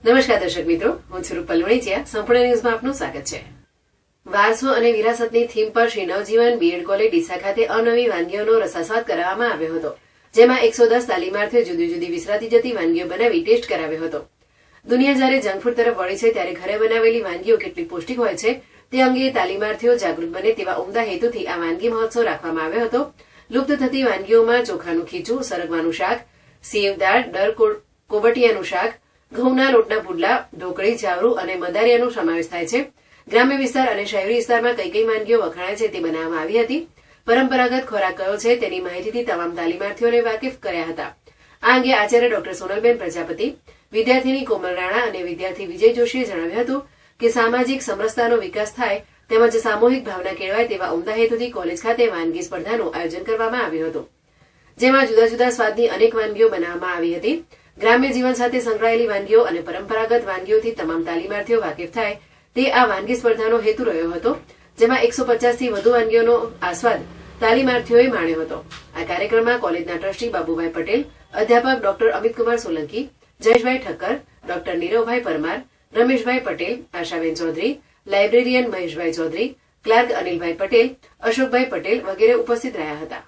નમસ્કાર દર્શક મિત્રો, હું છું રૂપલ વણિચિયા. સંપૂર્ણ ન્યૂઝમાં આપનું સ્વાગત છે. વારસો અને વિરાસતની થીમ પર શ્રી નવજીવન બીએડ કોલેજ ડીસા ખાતે અવનવી વાનગીઓનો રસાસ્વાદ કરાવવામાં આવ્યો હતો, જેમાં 110 તાલીમાર્થીઓ જુદી જુદી વિસરાતી જતી વાનગીઓ બનાવી ટેસ્ટ કરાવ્યો હતો. દુનિયા જ્યારે જંક ફૂડ તરફ વળી છે, ત્યારે ઘરે બનાવેલી વાનગીઓ કેટલી પૌષ્ટિક હોય છે તે અંગે તાલીમાર્થીઓ જાગૃત બને તેવા ઉમદા હેતુથી આ વાનગી મહોત્સવ રાખવામાં આવ્યો હતો. લુપ્ત થતી વાનગીઓમાં ચોખાનું ખીચું, સરગવાનું શાક, સેવ દાળ, દર કોબટિયાનું શાક, ઘઉંના લોટના પુડલા, ઢોકળી, ચાવરું અને મદારિયાનો સમાવેશ થાય છે. ગ્રામ્ય વિસ્તાર અને શહેરી વિસ્તારમાં કઈ કઈ વાનગીઓ વખણાય છે તે બનાવવામાં આવી હતી. પરંપરાગત ખોરાક કયો છે તેની માહિતીથી તમામ તાલીમાર્થીઓને વાકેફ કર્યા હતા. આ અંગે આચાર્ય ડોક્ટર સોનલબેન પ્રજાપતિ, વિદ્યાર્થીની કોમલ રાણા અને વિદ્યાર્થી વિજય જોશીએ જણાવ્યું હતું કે સામાજિક સમરસતાનો વિકાસ થાય તેમજ સામૂહિક ભાવના કેળવાય તેવા ઉમદા હેતુથી કોલેજ ખાતે વાનગી સ્પર્ધાનું આયોજન કરવામાં આવ્યું હતું, જેમાં જુદા જુદા સ્વાદની અનેક વાનગીઓ બનાવવામાં આવી હતી. ગ્રામ્ય જીવન સાથે સંકળાયેલી વાનગીઓ અને પરંપરાગત વાનગીઓથી તમામ તાલીમાર્થીઓ વાકેફ થાય તે આ વાનગી સ્પર્ધાનો હેતુ રહ્યો હતો, જેમાં 150 થી વધુ વાનગીઓનો આસ્વાદ તાલીમાર્થીઓએ માણ્યો હતો. આ કાર્યક્રમમાં કોલેજના ટ્રસ્ટી બાબુભાઈ પટેલ, અધ્યાપક doctor Amitkumar Solanki, Jayeshbhai Thakkar, doctor Niravbhai Parmar, Rameshbhai Patel, Ashaben Chaudhary, librarian Maheshbhai Chaudhary, clerk Anilbhai Patel, Ashokbhai Patel વગેરે ઉપસ્થિત રહ્યા હતા.